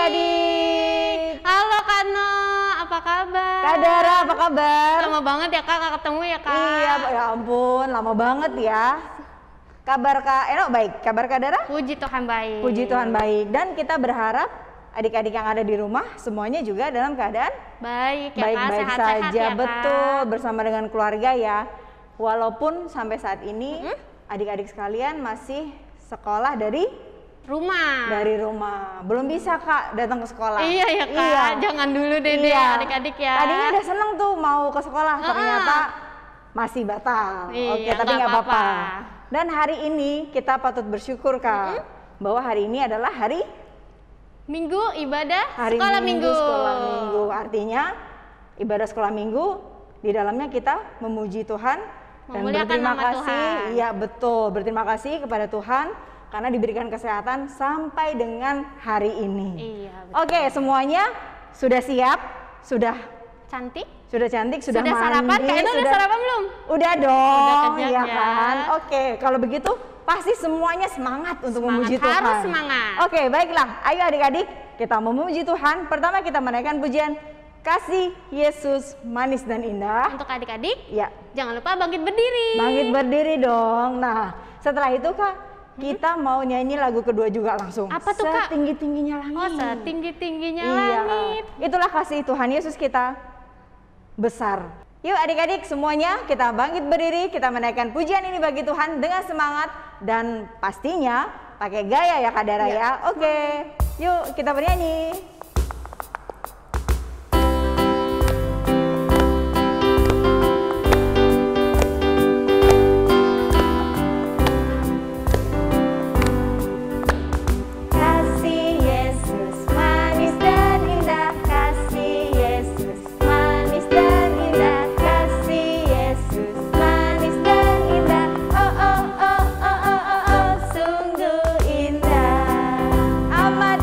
adik-adik. Halo Kak No, apa kabar? Kak Dara, apa kabar? Lama banget ya Kak, nggak ketemu ya Kak? Iya, ya ampun, lama banget ya. Kabar Kak Eno baik, kabar Kak Dara? Puji Tuhan baik. Puji Tuhan baik. Dan kita berharap adik-adik yang ada di rumah semuanya juga dalam keadaan baik ya Kak, baik-baik sehat-sehat saja, ya Kak. betul, bersama dengan keluarga ya. Walaupun sampai saat ini adik-adik sekalian masih sekolah dari rumah. Belum bisa Kak datang ke sekolah. Iya ya Kak, jangan dulu deh adik-adik ya. Tadinya udah seneng tuh mau ke sekolah, ternyata masih batal. Iya, Oke, tapi nggak apa-apa. Dan hari ini kita patut bersyukur Kak, bahwa hari ini adalah hari Minggu ibadah hari sekolah Minggu. minggu. Sekolah minggu. Artinya ibadah sekolah minggu di dalamnya kita memuji Tuhan dan Memuliakan berterima nama kasih. Tuhan. Iya betul, berterima kasih kepada Tuhan karena diberikan kesehatan sampai dengan hari ini. Iya, betul. Oke, semuanya sudah siap, sudah Cantik. cantik, sudah mandi, sarapan? Kak Eno udah sarapan belum? Udah dong, Udah ya kenyang ya. kan? Oke, kalau begitu pasti semuanya semangat untuk memuji Tuhan. Harus semangat. Oke, baiklah. Ayo adik-adik, kita memuji Tuhan. Pertama kita menaikkan pujian Kasih Yesus Manis dan Indah. Untuk adik-adik, Ya, jangan lupa bangkit berdiri. bangkit berdiri dong. Nah, setelah itu Kak, kita mau nyanyi lagu kedua juga langsung. Apa tuh, Kak? Setinggi-tingginya langit. Oh, setinggi-tingginya Iya, langit. itulah kasih Tuhan Yesus kita besar. Yuk adik-adik semuanya kita bangkit berdiri, kita menaikkan pujian ini bagi Tuhan dengan semangat dan pastinya pakai gaya ya Kak Dara ya. Oke, yuk kita bernyanyi. Kasih Yesus manis dan indah, kasih Yesus manis dan indah, kasih Yesus manis dan indah. Oh oh oh oh oh oh, oh sungguh indah. Amat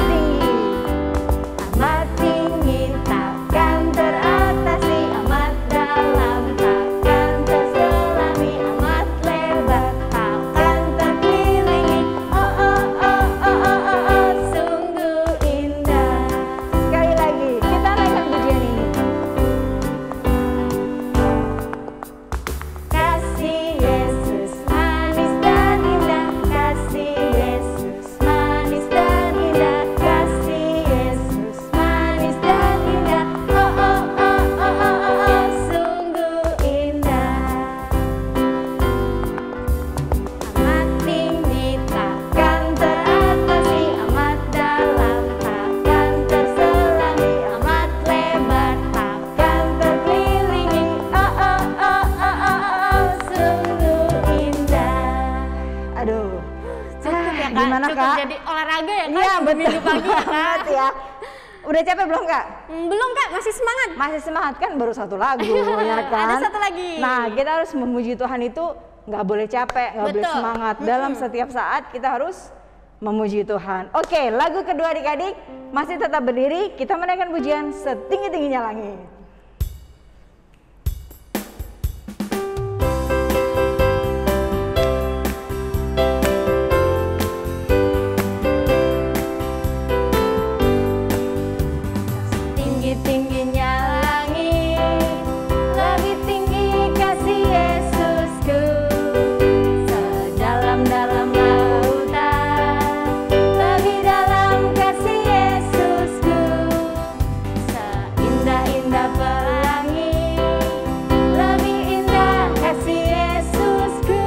tinggi takkan teratasi, amat dalam takkan terselami, amat lebar takkan terkelilingi. Oh oh oh oh oh oh, oh sungguh indah. Sekali lagi kita naikkan pujian ini. Kasih Yesus manis dan indah, kasih Yesus manis dan indah, kasih Yesus manis dan indah. Oh oh oh oh oh oh, oh sungguh indah. Amat tinggi takkan teratasi, amat dalam takkan terselami, amat lebar takkan terkelilingi. Oh oh oh oh oh oh, sungguh indah. Aduh, Cukup ya Kak, gimana cukup Kak? jadi olahraga ya Kak. Iya betul Minggu pagi ya Kak. banget ya. Udah capek belum Kak? Belum Kak, masih semangat. Masih semangat kan baru satu lagu ya kan? Ada satu lagi. Nah kita harus memuji Tuhan itu nggak boleh capek, nggak boleh Betul. semangat. Dalam setiap saat kita harus memuji Tuhan. Oke, lagu kedua adik-adik masih tetap berdiri. Kita menaikkan pujian setinggi-tingginya langit. Tinggi-tingginya langit, lebih tinggi kasih Yesusku, sedalam-dalam lautan, lebih dalam kasih Yesusku, seindah-indah pelangi, lebih indah kasih Yesusku,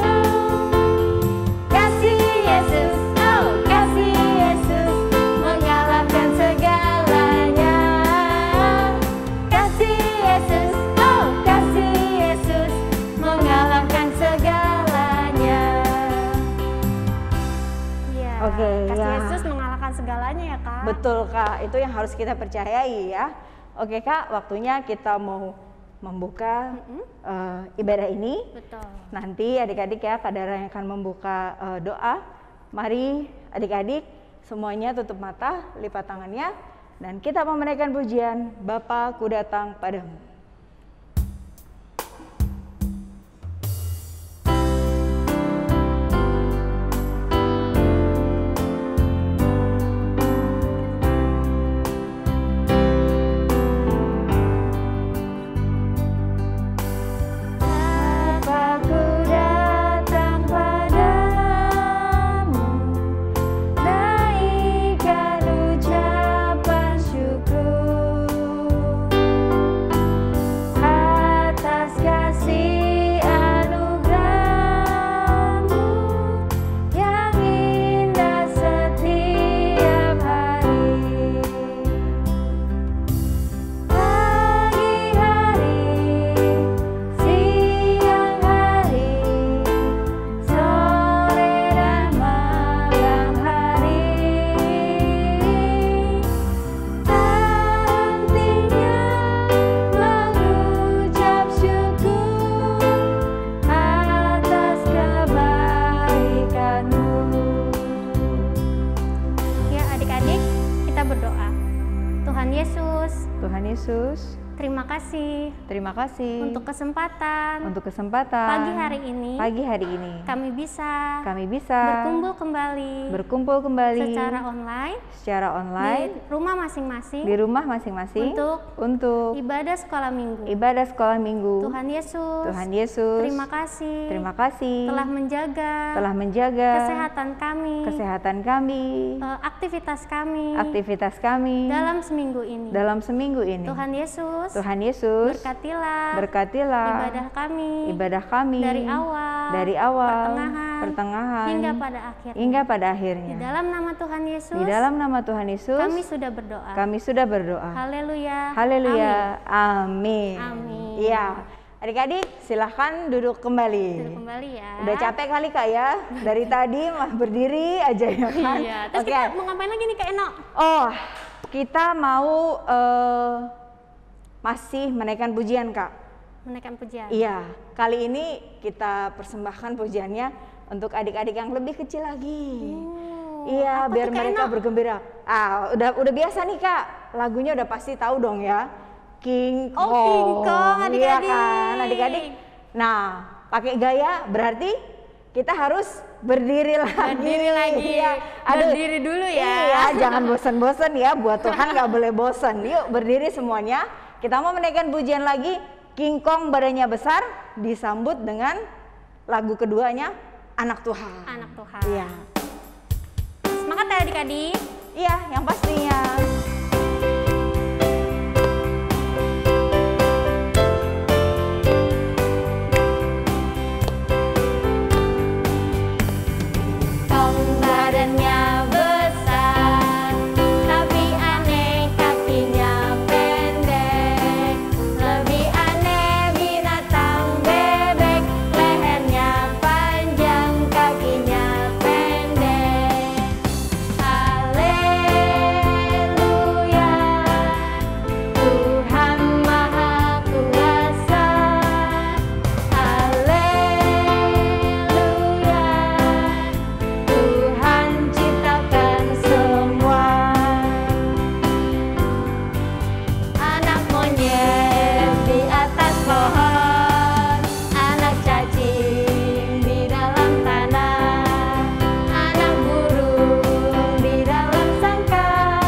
kasih Yesus, oh kasih Yesus, mengalahkan segalanya. Kasih Yesus, oh kasih Yesus, mengalahkan segalanya. Iya. Oke, Kasih ya. Yesus mengalahkan segalanya ya Kak. Betul Kak, itu yang harus kita percayai ya. Oke Kak, waktunya kita mau membuka ibadah ini. Betul. Nanti adik-adik ya, Kak Dara yang akan membuka doa. Mari adik-adik semuanya tutup mata, lipat tangannya, dan kita mau menaikkan pujian Bapa ku datang padamu. Tuhan Yesus, Terima kasih terima kasih untuk kesempatan untuk kesempatan pagi hari ini kami bisa berkumpul kembali secara online di rumah masing-masing untuk ibadah sekolah minggu. Tuhan Yesus, terima kasih telah menjaga kesehatan kami, aktivitas kami dalam seminggu ini. Tuhan Yesus, berkatilah ibadah kami dari awal, pertengahan hingga pada akhirnya. Di dalam nama Tuhan Yesus, kami sudah berdoa. Haleluya. Amin. Iya. Adik-adik, silahkan duduk kembali. Ya. Udah capek kali Kak ya? Dari tadi mah berdiri aja ya kan? Iya. Terus Oke. kita mau ngapain lagi nih Kak Eno? Oh, kita mau masih menaikkan pujian Kak. Menaikkan pujian. Iya, kali ini kita persembahkan pujiannya untuk adik-adik yang lebih kecil lagi. Iya, apa biar tuh, Kak mereka Eno? bergembira. Udah biasa nih Kak, lagunya udah pasti tahu dong ya. King Kong. Oh, King Kong, adik-adik. Iya kan, adik-adik. Nah, pakai gaya berarti kita harus berdiri lagi. Iya. Berdiri dulu ya. Iya, jangan bosan-bosan ya. Buat Tuhan nggak boleh bosan. Yuk berdiri semuanya. Kita mau menaikkan pujian lagi. King Kong badannya besar disambut dengan lagu keduanya Anak Tuhan. Iya. Semangat ya adik-adik. Iya, yang pastinya. Badannya besar, tapi aneh kakinya pendek. Lebih aneh binatang bebek, lehernya panjang, kakinya pendek. Haleluya, Tuhan Maha Kuasa. Haleluya, Tuhan ciptakan semua. Anak monyet di atas pohon, anak cacing di dalam tanah, anak burung di dalam sangkar,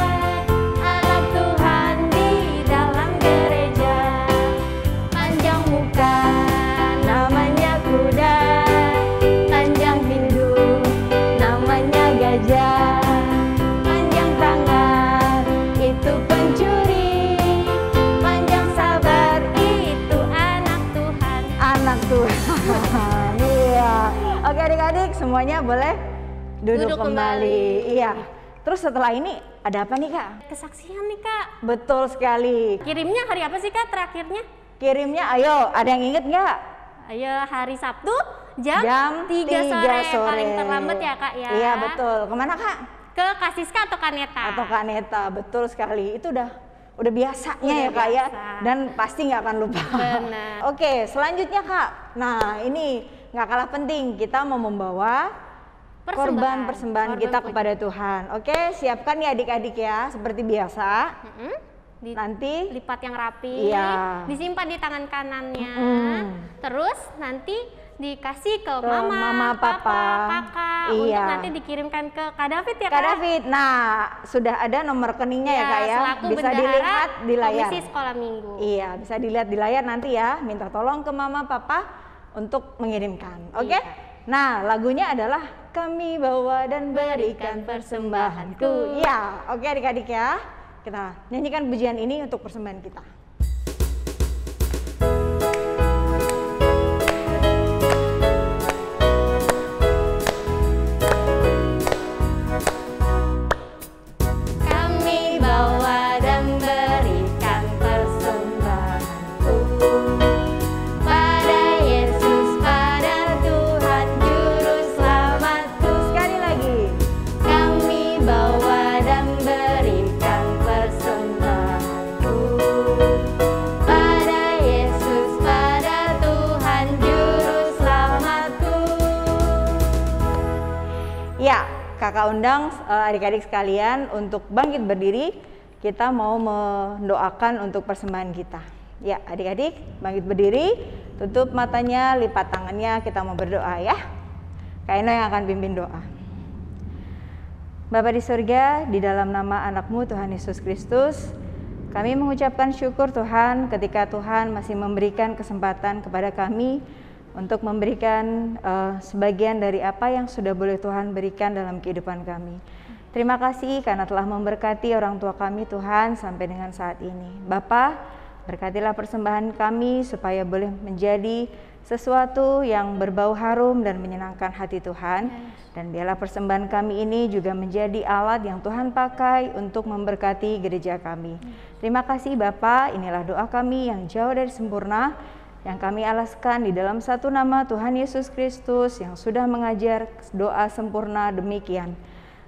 anak Tuhan di dalam gereja. Panjang muka namanya kuda, panjang hidung namanya gajah, panjang tangan itu pencuri, panjang sabar itu anak Tuhan. Anak Tuhan. Iya. Oke adik-adik, semuanya boleh duduk Duduk kembali. Iya. Terus setelah ini ada apa nih Kak? Kesaksian nih Kak. Betul sekali. Kirimnya hari apa sih Kak terakhirnya? Kirimnya ayo, ada yang inget nggak? Ayo hari Sabtu jam 3 3 sore. Paling terlambat ya Kak ya. Iya betul. Kemana Kak? Ke Kasiska atau Kaneta. Atau Kak Neta, betul sekali. Itu udah biasanya Udah ya Kak ya. biasa. Dan pasti nggak akan lupa. Benar. Oke, selanjutnya Kak. Nah ini nggak kalah penting. Kita mau membawa persembahan kita puji. kepada Tuhan. Oke, siapkan ya adik-adik ya. Seperti biasa. Nanti Lipat yang rapi, Iya. disimpan di tangan kanannya, terus nanti dikasih ke Ke mama, papa. kakak, Iya. untuk nanti dikirimkan ke Kak David ya Kak Kak? David, nah sudah ada nomor rekeningnya ya Kak ya. Selaku Bisa bendahara dilihat di layar. Komisi Sekolah Minggu. Iya, bisa dilihat di layar nanti ya. Minta tolong ke mama papa untuk mengirimkan. Oke? Iya. Nah, lagunya adalah Kami Bawa dan Berikan Persembahanku. Iya, oke adik-adik ya. Kita nyanyikan pujian ini untuk persembahan kita. Kami bawa dan berikan persembahanku pada Yesus, pada Tuhan Juru Selamatku. Sekali lagi. Kami bawa dan berikan persembahanku pada Yesus, pada Tuhan Juru Selamatku. Ya, kakak undang adik-adik sekalian untuk bangkit berdiri. kita mau mendoakan untuk persembahan kita. Ya, adik-adik bangkit berdiri, tutup matanya, lipat tangannya, kita mau berdoa ya. Kak Eno yang akan pimpin doa. Bapa di surga, di dalam nama anakmu Tuhan Yesus Kristus, kami mengucapkan syukur Tuhan ketika Tuhan masih memberikan kesempatan kepada kami untuk memberikan sebagian dari apa yang sudah boleh Tuhan berikan dalam kehidupan kami. Terima kasih karena telah memberkati orang tua kami Tuhan sampai dengan saat ini. Bapa, berkatilah persembahan kami supaya boleh menjadi sesuatu yang berbau harum dan menyenangkan hati Tuhan. Dan biarlah persembahan kami ini juga menjadi alat yang Tuhan pakai untuk memberkati gereja kami. Terima kasih Bapa, inilah doa kami yang jauh dari sempurna, yang kami alaskan di dalam satu nama Tuhan Yesus Kristus yang sudah mengajar doa sempurna demikian.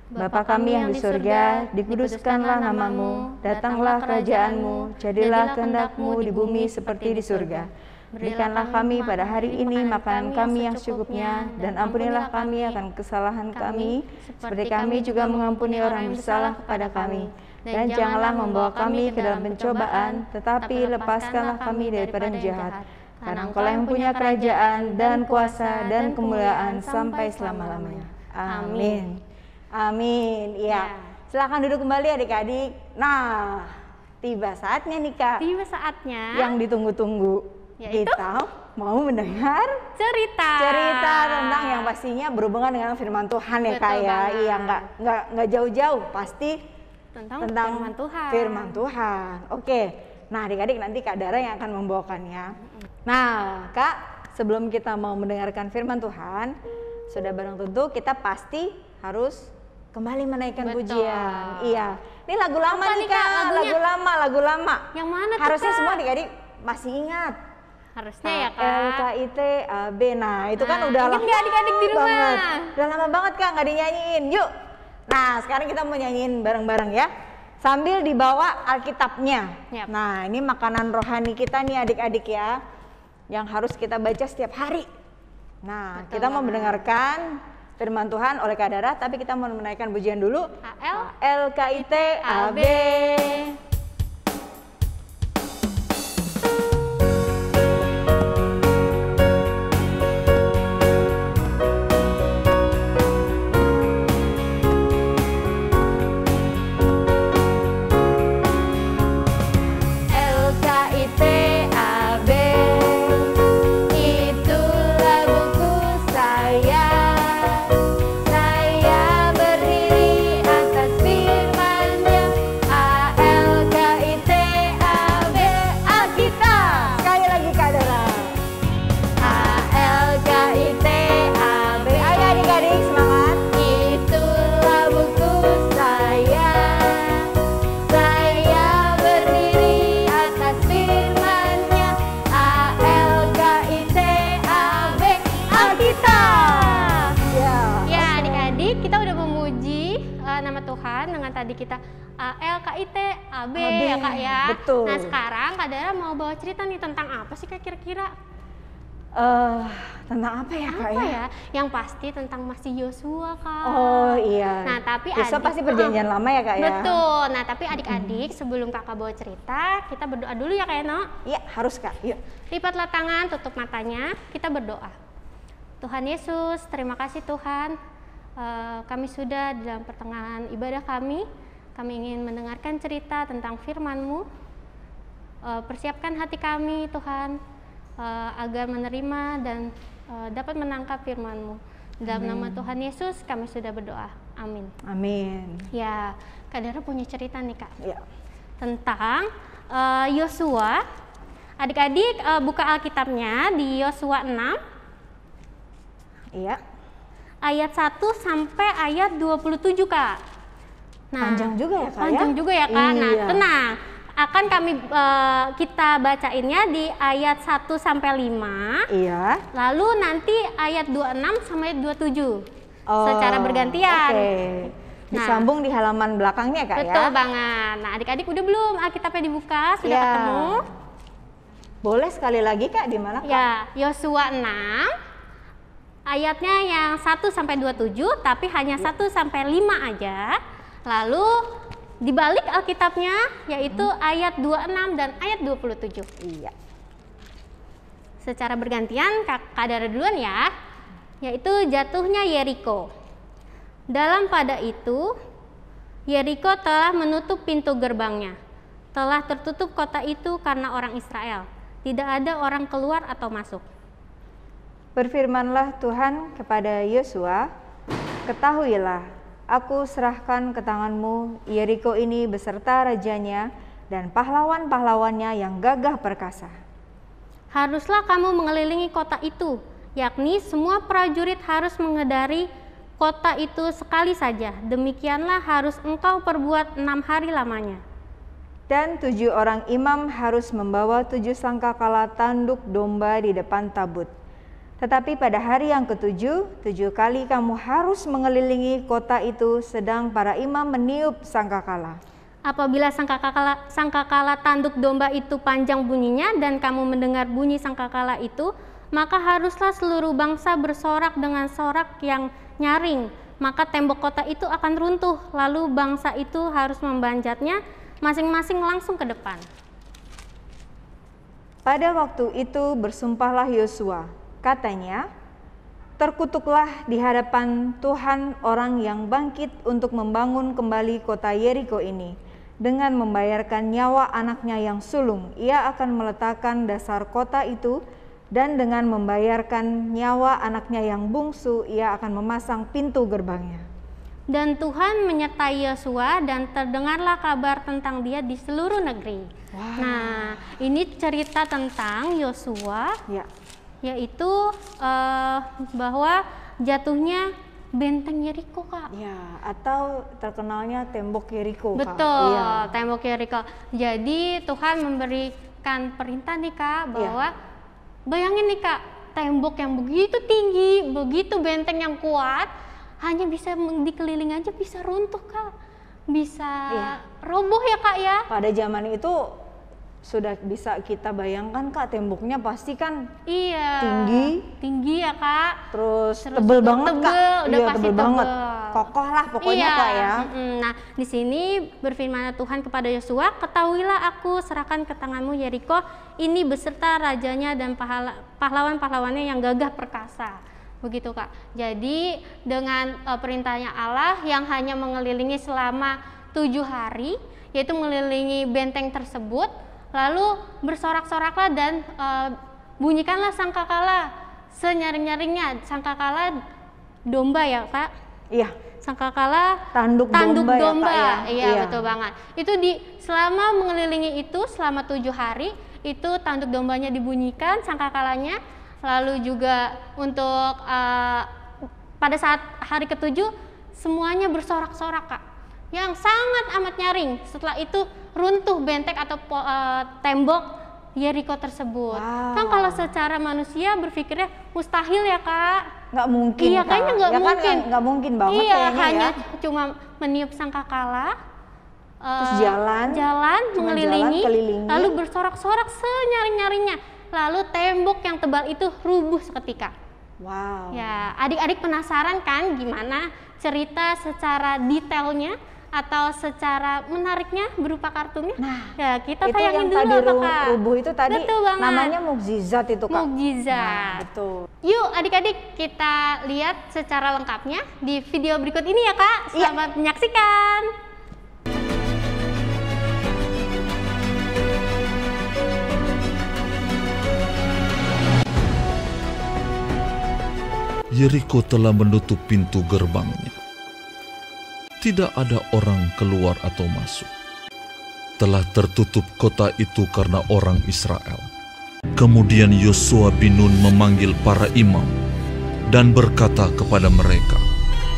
Bapa kami yang di surga, dikuduskanlah namamu, datanglah kerajaanmu, jadilah kehendak-mu di bumi seperti di surga. Berikanlah kami pada hari ini makanan kami yang secukupnya, dan ampunilah kami akan kesalahan kami, seperti kami juga mengampuni orang yang bersalah kepada kami. Dan janganlah membawa kami ke dalam pencobaan, tetapi lepaskanlah kami daripada yang jahat. Karena Engkau yang punya kerajaan dan kuasa dan kemuliaan sampai selama-lamanya. Amin. Amin. Ya. Silakan duduk kembali adik-adik. Nah, tiba saatnya nih Kak. Tiba saatnya Yang ditunggu-tunggu. Yaitu? Kita mau mendengar cerita tentang yang pastinya berhubungan dengan firman Tuhan ya Betul Kak ya. banget. Iya, nggak jauh-jauh, pasti tentang firman Tuhan. Firman Tuhan. Oke. Nah, adik-adik nanti Kak Dara yang akan membawakannya. Nah, Kak, sebelum kita mau mendengarkan firman Tuhan, sudah barang tentu kita pasti harus kembali menaikkan Betul. pujian. Iya. Ini lagu lama Apa nih nih, Kak, Kak, lagunya? lagu lama. Yang mana tuh, Harusnya Kak? semua adik-adik masih ingat. Harusnya ya Kak. LKITAB. Nah, itu kan Nah, udah ingat lama nggak adik-adik di rumah? banget. Udah lama banget Kak nggak dinyanyiin. Yuk. Nah, sekarang kita mau nyanyiin bareng-bareng ya. Sambil dibawa Alkitabnya. Yap. Nah, ini makanan rohani kita nih adik-adik ya. Yang harus kita baca setiap hari. Nah, Betul kita mau banget. mendengarkan firman Tuhan oleh Kak Dara, tapi kita mau menaikkan pujian dulu. LKITAB. LKITAB, itulah buku saya. Saya berdiri atas firman-Nya. ALKITAB, Alkitab. Sekali lagi Kak Dara. ALKITAB. Ayo adik-adik semangat. Itulah buku saya. Saya berdiri atas firman-Nya. ALKITAB, Alkitab. Ya adik-adik, kita udah memuji nama Tuhan dengan tadi kita LKITAB ya Kak ya. Betul. Nah sekarang Kak Dara mau bawa cerita nih tentang apa sih Kak kira-kira? Tentang apa ya Kak Apa ya? ya? Yang pasti tentang masih Yosua Kak. Oh iya. Nah tapi Yosua pasti perjanjian lama ya Kak ya? Betul. Nah tapi adik-adik sebelum kakak bawa cerita, kita berdoa dulu ya Kak Eno. Iya harus Kak, yuk. Lipatlah tangan, tutup matanya, kita berdoa. Tuhan Yesus, terima kasih Tuhan. Kami sudah dalam pertengahan ibadah kami ingin mendengarkan cerita tentang firman-Mu. Persiapkan hati kami Tuhan, agar menerima dan dapat menangkap firman-Mu. Dalam nama Tuhan Yesus kami sudah berdoa. Amin. Amin. Ya, Kak Dara punya cerita nih Kak. Ya. Tentang Yosua. Adik-adik buka Alkitabnya di Yosua 6 Iya. ayat 1 sampai ayat 27 Kak. Nah, Panjang juga ya Kak panjang ya? juga ya Kak. Nah, Iya. tenang. Akan kami kita bacainnya di ayat 1 sampai 5. Iya. Lalu nanti ayat 26 sampai 27. Oh, Secara bergantian. Oke. Nah. Disambung di halaman belakangnya Kak Betul ya? banget. Nah, adik-adik udah belum Alkitabnya dibuka? Sudah Iya. ketemu? Boleh sekali lagi Kak, di mana Kak? Ya, Yosua 6 ayatnya yang 1 sampai 27 tapi hanya 1 sampai 5 aja. Lalu di balik Alkitabnya, yaitu ayat 26 dan ayat 27. Iya. Secara bergantian, Kak Dara duluan ya, yaitu jatuhnya Yeriko. Dalam pada itu, Yeriko telah menutup pintu gerbangnya. Telah tertutup kota itu karena orang Israel. Tidak ada orang keluar atau masuk. Berfirmanlah Tuhan kepada Yosua, ketahuilah, aku serahkan ke tanganmu Yeriko ini beserta rajanya dan pahlawan-pahlawannya yang gagah perkasa. Haruslah kamu mengelilingi kota itu, yakni semua prajurit harus mengedari kota itu sekali saja. Demikianlah harus engkau perbuat 6 hari lamanya. Dan 7 orang imam harus membawa 7 sangkakala tanduk domba di depan tabut. Tetapi pada hari yang ke-7, 7 kali kamu harus mengelilingi kota itu sedang para imam meniup sangkakala. Apabila sangkakala tanduk domba itu panjang bunyinya dan kamu mendengar bunyi sangkakala itu, maka haruslah seluruh bangsa bersorak dengan sorak yang nyaring. Maka tembok kota itu akan runtuh, lalu bangsa itu harus membanjatnya masing-masing langsung ke depan. Pada waktu itu bersumpahlah Yosua, katanya, terkutuklah di hadapan Tuhan orang yang bangkit untuk membangun kembali kota Yeriko ini. Dengan membayarkan nyawa anaknya yang sulung, ia akan meletakkan dasar kota itu, dan dengan membayarkan nyawa anaknya yang bungsu, ia akan memasang pintu gerbangnya. Dan Tuhan menyertai Yosua dan terdengarlah kabar tentang dia di seluruh negeri. Wow. Nah, ini cerita tentang Yosua, Ya. yaitu bahwa jatuhnya benteng Yeriko, Kak. Ya, atau terkenalnya tembok Yeriko, Kak. Betul, Iya. tembok Yeriko. Jadi Tuhan memberikan perintah nih, Kak, bahwa bayangin nih, Kak, tembok yang begitu tinggi, begitu benteng yang kuat, hanya bisa dikeliling aja bisa runtuh, Kak. Bisa roboh ya, Kak ya. Pada zaman itu sudah bisa kita bayangkan, Kak, temboknya pasti kan Iya. Tinggi ya, Kak. terus tebel banget, Kak. Udah Iya, pasti tebel banget. tebel. Kokoh lah pokoknya, Iya. Kak ya. Nah, di sini berfirman Tuhan kepada Yosua, ketahuilah aku serahkan ke tanganmu Yeriko ini beserta rajanya dan pahlawan-pahlawannya yang gagah perkasa. Begitu, Kak. Jadi dengan perintahnya Allah yang hanya mengelilingi selama 7 hari, yaitu mengelilingi benteng tersebut, lalu bersorak-soraklah dan bunyikanlah sangkakala senyaring-nyaringnya. Sangkakala domba ya, Kak? Iya. Sangkakala Tanduk domba ya, Kak, ya? Iya, betul banget. Itu selama mengelilingi itu selama 7 hari, itu tanduk dombanya dibunyikan, sangkakalanya. Lalu juga untuk pada saat hari ke-7 semuanya bersorak-sorak, Kak. Yang sangat amat nyaring. Setelah itu runtuh benteng atau tembok Yeriko tersebut. Wow. Kan kalau secara manusia berpikirnya mustahil ya, Kak. Nggak mungkin, Iya, Kak. kayaknya nggak Ya kan, mungkin. nggak mungkin banget Iya, kayaknya hanya ya. cuma meniup sangkakala, Terus jalan cuma mengelilingi, jalan, kelilingi. lalu bersorak-sorak senyaring-nyaringnya. Lalu tembok yang tebal itu rubuh seketika. Wow. Ya, adik-adik penasaran kan gimana cerita secara detailnya atau secara menariknya berupa kartunnya? Nah, ya kita itu tayangin yang dulu tadi apa, Kak? rubuh itu tadi Betul banget. namanya mukjizat itu, Kak. Mukjizat. Nah, betul. Yuk adik-adik kita lihat secara lengkapnya di video berikut ini ya, Kak. Selamat menyaksikan. Yeriko telah menutup pintu gerbangnya. Tidak ada orang keluar atau masuk. Telah tertutup kota itu karena orang Israel. Kemudian Yosua bin Nun memanggil para imam dan berkata kepada mereka,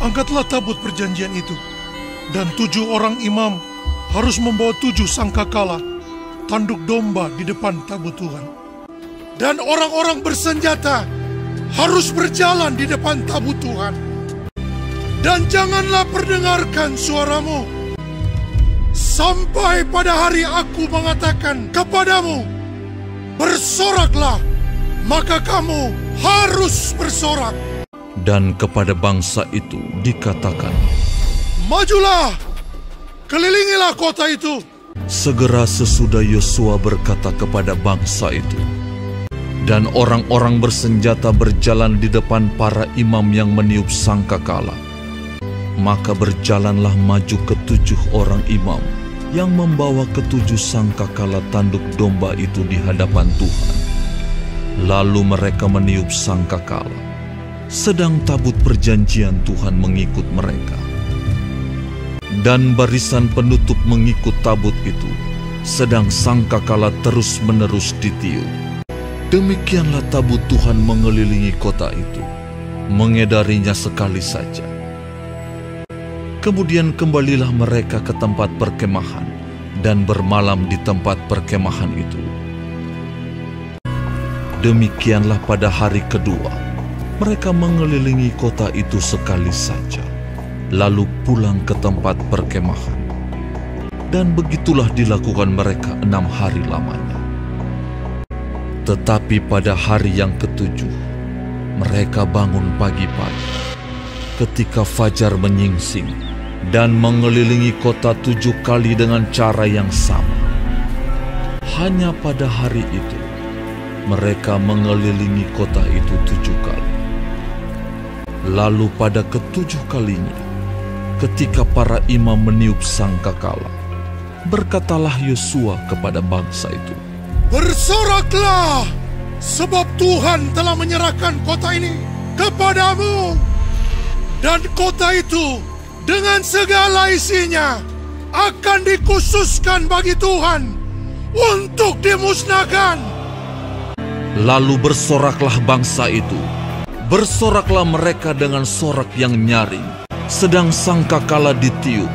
angkatlah tabut perjanjian itu, dan 7 orang imam harus membawa 7 sangkakala tanduk domba di depan tabut Tuhan. Dan orang-orang bersenjata harus berjalan di depan tabut Tuhan. Dan janganlah perdengarkan suaramu sampai pada hari aku mengatakan kepadamu, bersoraklah, maka kamu harus bersorak. dan kepada bangsa itu dikatakan, Majulah, kelilingilah kota itu. Segera sesudah Yosua berkata kepada bangsa itu, dan orang-orang bersenjata berjalan di depan para imam yang meniup sangkakala. Maka berjalanlah maju ketujuh orang imam yang membawa ketujuh sangkakala tanduk domba itu di hadapan Tuhan. Lalu mereka meniup sangkakala, sedang tabut perjanjian Tuhan mengikut mereka. Dan barisan penutup mengikut tabut itu, sedang sangkakala terus-menerus ditiup. Demikianlah tabut Tuhan mengelilingi kota itu, mengedarinya sekali saja. Kemudian kembalilah mereka ke tempat perkemahan dan bermalam di tempat perkemahan itu. Demikianlah pada hari kedua, mereka mengelilingi kota itu sekali saja, lalu pulang ke tempat perkemahan. Dan begitulah dilakukan mereka 6 hari lamanya. Tetapi pada hari yang ketujuh, mereka bangun pagi-pagi, ketika fajar menyingsing, dan mengelilingi kota 7 kali dengan cara yang sama. Hanya pada hari itu, mereka mengelilingi kota itu 7 kali. Lalu pada ketujuh kalinya, ketika para imam meniup sangkakala, berkatalah Yosua kepada bangsa itu, Bersoraklah, sebab Tuhan telah menyerahkan kota ini kepadamu. Dan kota itu dengan segala isinya akan dikhususkan bagi Tuhan untuk dimusnahkan. Lalu bersoraklah bangsa itu. Bersoraklah mereka dengan sorak yang nyaring, sedang sangkakala ditiup.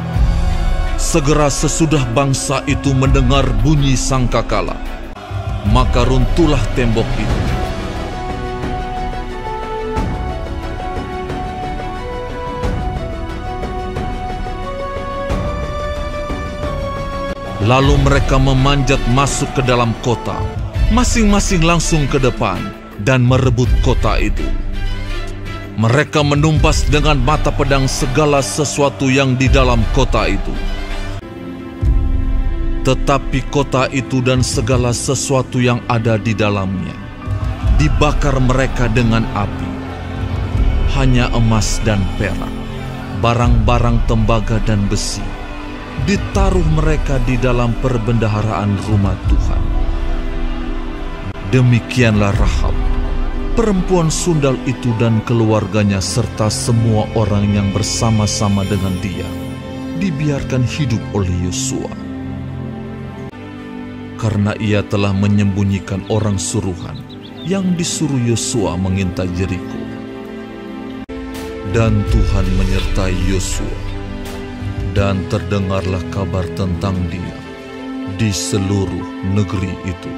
Segera sesudah bangsa itu mendengar bunyi sangkakala, maka runtuhlah tembok itu. Lalu mereka memanjat masuk ke dalam kota, masing-masing langsung ke depan dan merebut kota itu. Mereka menumpas dengan mata pedang segala sesuatu yang di dalam kota itu. Tetapi kota itu dan segala sesuatu yang ada di dalamnya dibakar mereka dengan api. Hanya emas dan perak, barang-barang tembaga dan besi, ditaruh mereka di dalam perbendaharaan rumah Tuhan. Demikianlah Rahab, perempuan sundal itu dan keluarganya serta semua orang yang bersama-sama dengan dia dibiarkan hidup oleh Yosua. Karena ia telah menyembunyikan orang suruhan yang disuruh Yosua mengintai Yeriko. Dan Tuhan menyertai Yosua, dan terdengarlah kabar tentang dia di seluruh negeri itu.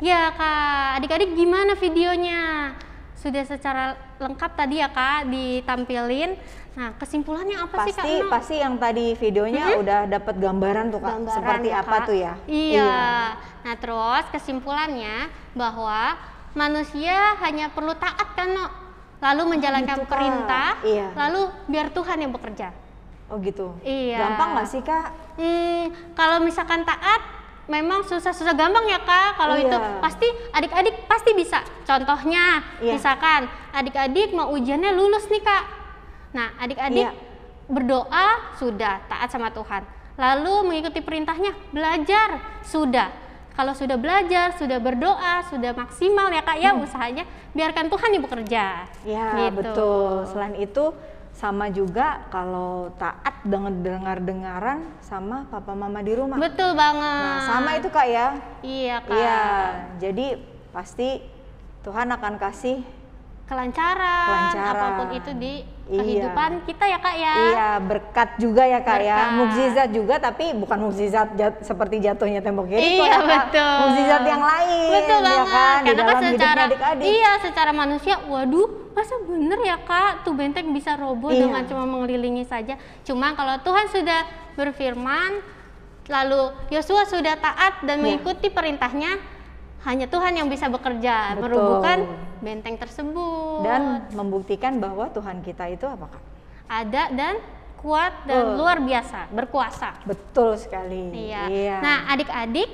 Ya Kak, adik-adik gimana videonya? Sudah secara lengkap tadi ya Kak ditampilin. Nah kesimpulannya apa sih Kak? Pasti yang tadi videonya udah dapat gambaran tuh Kak, seperti ya, apa Kak? tuh ya? Iya. Nah terus kesimpulannya bahwa manusia hanya perlu taat kan No? Lalu menjalankan gitu, Kak. perintah, Iya. lalu biar Tuhan yang bekerja. Oh gitu? Iya. Gampang nggak sih Kak? Kalau misalkan taat, memang susah-susah gampang ya Kak. Kalau Iya. itu pasti adik-adik pasti bisa. Contohnya, Iya. misalkan adik-adik mau ujiannya lulus nih Kak. Nah, adik-adik Iya. berdoa sudah taat sama Tuhan. Lalu mengikuti perintahnya, belajar sudah. Kalau sudah belajar, sudah berdoa, sudah maksimal ya Kak ya usahanya, biarkan Tuhan yang bekerja. Ya Gitu. betul. Selain itu sama juga kalau taat dengan dengar-dengaran sama papa mama di rumah. Betul banget. Nah sama itu Kak ya. Iya Kak. Iya. Jadi pasti Tuhan akan kasih Kelancaran, apapun itu di kehidupan kita ya Kak ya. Iya, berkat juga ya Kak ya. Berkat. Mukjizat juga, tapi bukan mukjizat seperti jatuhnya tembok Yeriko Iya, ya Kak. betul. Mukjizat yang lain. Betul ya banget. kan? Di Karena kan dalam hidupnya secara adik-adik. iya, secara manusia, waduh, masa bener ya Kak, tuh benteng bisa roboh Iya. dengan cuma mengelilingi saja. Cuma kalau Tuhan sudah berfirman, lalu Yosua sudah taat dan mengikuti perintahnya, hanya Tuhan yang bisa bekerja, Betul. merobohkan benteng tersebut. Dan membuktikan bahwa Tuhan kita itu apa Kak? Ada dan kuat dan luar biasa, berkuasa. Betul sekali. Iya. Nah, adik-adik,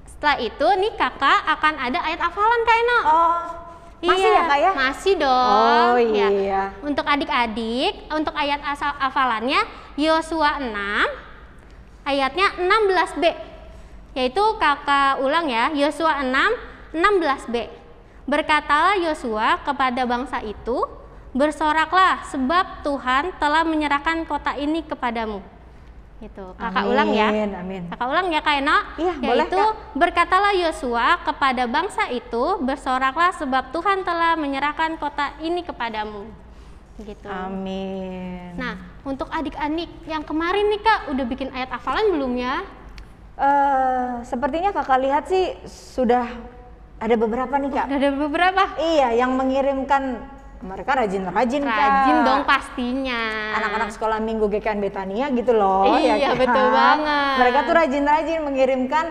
setelah itu nih kakak akan ada ayat hafalan Kak Eno. Oh, masih ya Kak ya? Masih dong. Oh iya. Ya. Untuk adik-adik, untuk ayat hafalannya Yosua 6, ayatnya 16b. Yaitu kakak ulang ya, Yosua 6, 16b. Berkatalah Yosua kepada bangsa itu, bersoraklah sebab Tuhan telah menyerahkan kota ini kepadamu. Gitu. Kakak ulang ya. Amin. Kakak ulang ya Kak Eno. Iya, boleh Yaitu Kak. berkatalah Yosua kepada bangsa itu, bersoraklah sebab Tuhan telah menyerahkan kota ini kepadamu. Gitu. Amin. Nah, untuk adik-adik yang kemarin nih Kak, udah bikin ayat hafalan belum ya? Sepertinya kakak lihat sih sudah ada beberapa nih Kak. Udah ada beberapa. Iya, yang mengirimkan mereka rajin-rajin Kak. Rajin dong pastinya. Anak-anak sekolah minggu GKN Betania gitu loh. Iya, ya kan? betul banget. Mereka tuh rajin-rajin mengirimkan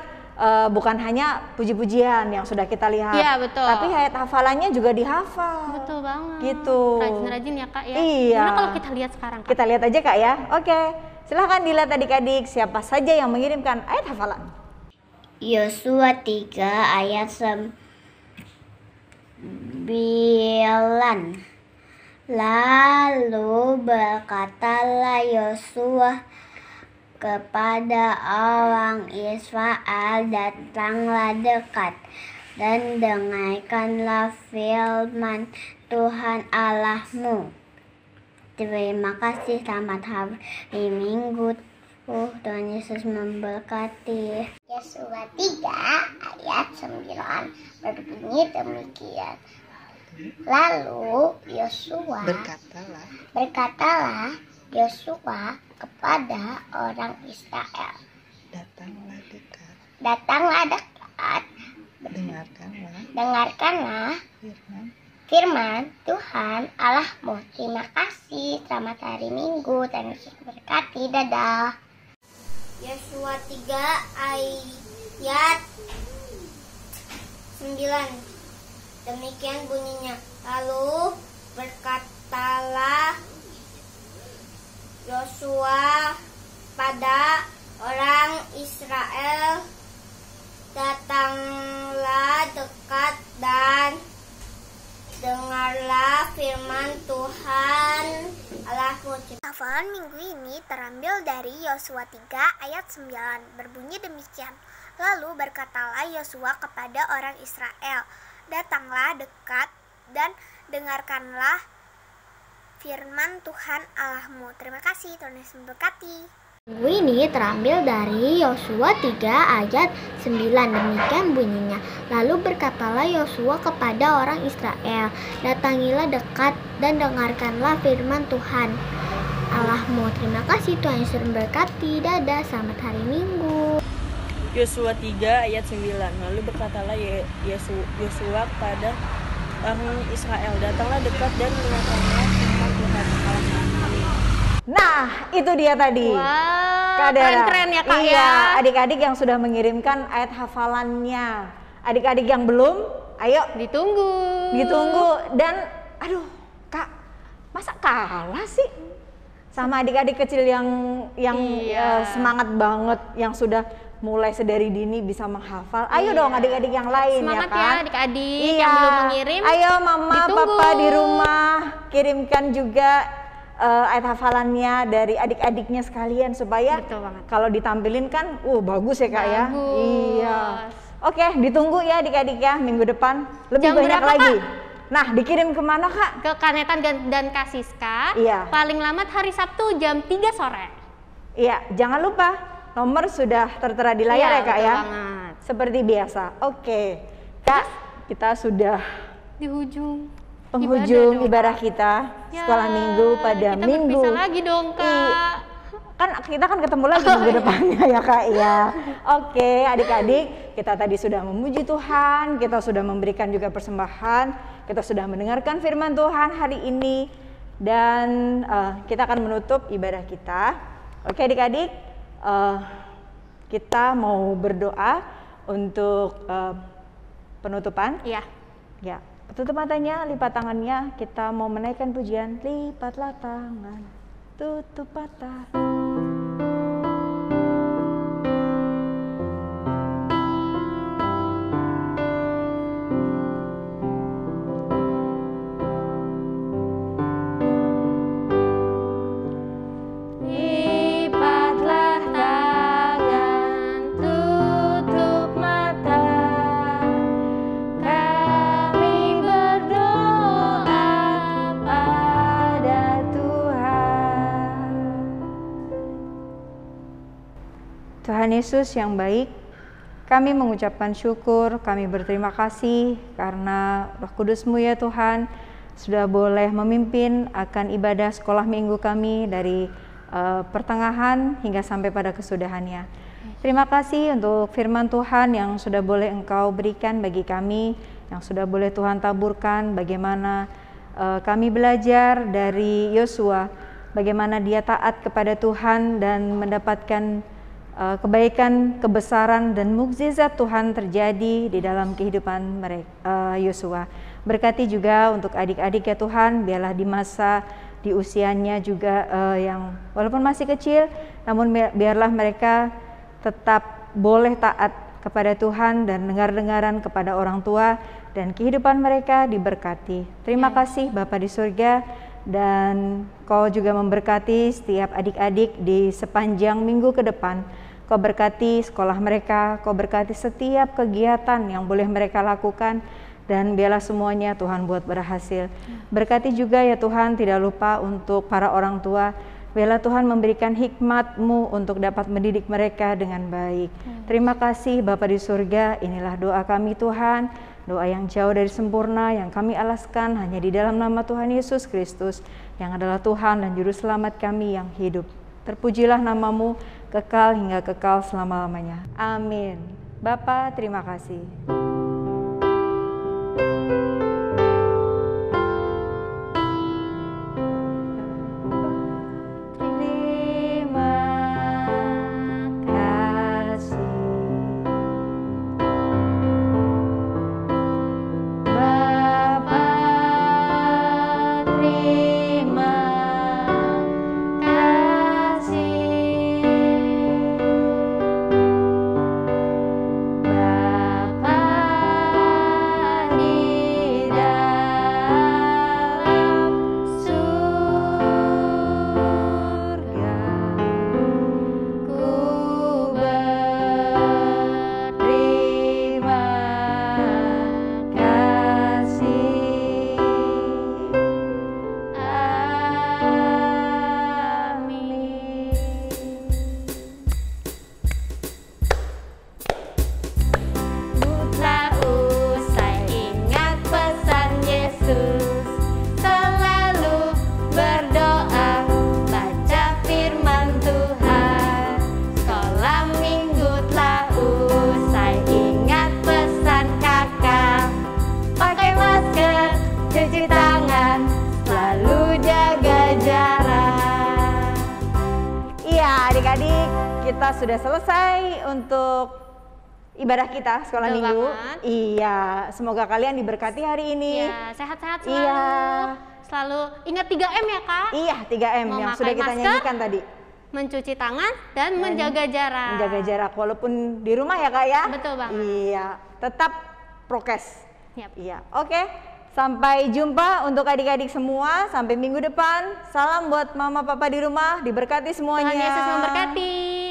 bukan hanya puji-pujian yang sudah kita lihat. Iya, betul. Tapi ayat hafalannya juga dihafal. Betul banget. Gitu. Rajin-rajin ya Kak ya. Iya. Gimana kalau kita lihat sekarang Kak? Kita lihat aja Kak ya. Oke. Silahkan dilihat adik-adik siapa saja yang mengirimkan ayat hafalan. Yosua 3 ayat 9. Lalu berkatalah Yosua kepada orang Israel, datanglah dekat dan dengarkanlah firman Tuhan Allahmu. Terima kasih, selamat hari Minggu. Tuhan Yesus memberkati. Yosua 3 ayat 9 berbunyi demikian. Lalu Yosua berkatalah Yosua kepada orang Israel, datanglah dekat, dengarkanlah firman Tuhan Allahmu. Terima kasih, selamat hari Minggu, Tuhan Yesus berkati, dadah. Yosua 3 ayat 9. Demikian bunyinya. Lalu berkatalah Yosua pada orang Israel, datanglah dekat dan dengarlah firman Tuhan Allahmu. Hafalan minggu ini terambil dari Yosua 3 ayat 9, berbunyi demikian. Lalu berkatalah Yosua kepada orang Israel, datanglah dekat dan dengarkanlah firman Tuhan Allahmu. Terima kasih, Tuhan Yesus memberkati. Minggu ini terambil dari Yosua 3 ayat 9, demikian bunyinya. Lalu berkatalah Yosua kepada orang Israel, datangilah dekat dan dengarkanlah firman Tuhan Allahmu. Terima kasih, Tuhan Yesus memberkati, dadah, selamat hari Minggu. Yosua 3 ayat 9. Lalu berkatalah Yosua kepada orang Israel, datanglah dekat dan dengarkanlah firman Tuhan Allahmu. Nah, itu dia tadi. Wow, keren-keren ya Kak iya, ya. adik-adik yang sudah mengirimkan ayat hafalannya. Adik-adik yang belum, ayo ditunggu. Dan aduh Kak, masa kalah sih sama adik-adik kecil yang semangat banget, yang sudah mulai sedari dini bisa menghafal. Ayo dong adik-adik yang lain. Semangat ya kan? ya adik-adik yang belum mengirim. Ayo mama, ditunggu. papa di rumah kirimkan juga ayat hafalannya dari adik-adiknya sekalian supaya kalau ditampilin kan bagus ya Kak ya. Iya. Oke, ditunggu ya adik-adik ya minggu depan lebih Jam banyak berapa, lagi. Kak? Nah, dikirim kemana Kak? Ke Kanetan dan Kasiska. Iya. Paling lambat hari Sabtu jam 3 sore. Iya, jangan lupa nomor sudah tertera di layar ya Kak betul ya. banget. Seperti biasa. Oke. Kak, kita sudah Di ujung penghujung ibadah kita sekolah minggu pada kita minggu. berpisah lagi dong Kak. Kan kita kan ketemu lagi minggu depannya ya Kak ya. Oke, adik-adik, kita tadi sudah memuji Tuhan, kita sudah memberikan juga persembahan, kita sudah mendengarkan firman Tuhan hari ini, dan kita akan menutup ibadah kita. Oke adik-adik, kita mau berdoa untuk penutupan. Iya. Ya, tutup matanya, lipat tangannya, kita mau menaikkan pujian, lipatlah tangan. tutup mata. Lipatlah tangan, tutup mata. Kami berdoa pada Tuhan. Tuhan Yesus yang baik, kami mengucapkan syukur, kami berterima kasih karena Roh Kudus-Mu ya Tuhan sudah boleh memimpin akan ibadah sekolah minggu kami dari pertengahan hingga sampai pada kesudahannya. Terima kasih untuk firman Tuhan yang sudah boleh Engkau berikan bagi kami, yang sudah boleh Tuhan taburkan bagaimana kami belajar dari Yosua, bagaimana dia taat kepada Tuhan dan mendapatkan kebaikan, kebesaran dan mukjizat Tuhan terjadi di dalam kehidupan mereka, Yosua. Berkati juga untuk adik-adik ya Tuhan, biarlah di masa di usianya juga yang walaupun masih kecil, namun biarlah mereka tetap boleh taat kepada Tuhan dan dengar-dengaran kepada orang tua dan kehidupan mereka diberkati. Terima kasih Bapa di surga, dan Kau juga memberkati setiap adik-adik di sepanjang minggu ke depan. Kau berkati sekolah mereka, Kau berkati setiap kegiatan yang boleh mereka lakukan, dan biarlah semuanya Tuhan buat berhasil. Berkati juga ya Tuhan, tidak lupa untuk para orang tua, biarlah Tuhan memberikan hikmat-Mu untuk dapat mendidik mereka dengan baik. Terima kasih Bapa di surga, inilah doa kami Tuhan, doa yang jauh dari sempurna yang kami alaskan hanya di dalam nama Tuhan Yesus Kristus yang adalah Tuhan dan Juru Selamat kami yang hidup. Terpujilah nama-Mu kekal hingga kekal selama-lamanya. Amin. Bapa, terima kasih. Terima kasih. Bapa, terima kita sudah selesai untuk ibadah kita sekolah Betul minggu. banget. Iya, semoga kalian diberkati hari ini. Iya, sehat-sehat selalu. Iya. Selalu ingat 3M ya Kak. Iya, 3M yang Memakai sudah kita masker, nyanyikan tadi. Mencuci tangan dan menjaga jarak. Menjaga jarak walaupun di rumah ya Kak ya. Betul banget. Iya, tetap prokes. Yap. Iya, oke. Sampai jumpa untuk adik-adik semua. Sampai minggu depan. Salam buat mama papa di rumah. Diberkati semuanya. Tuhan Yesus memberkati.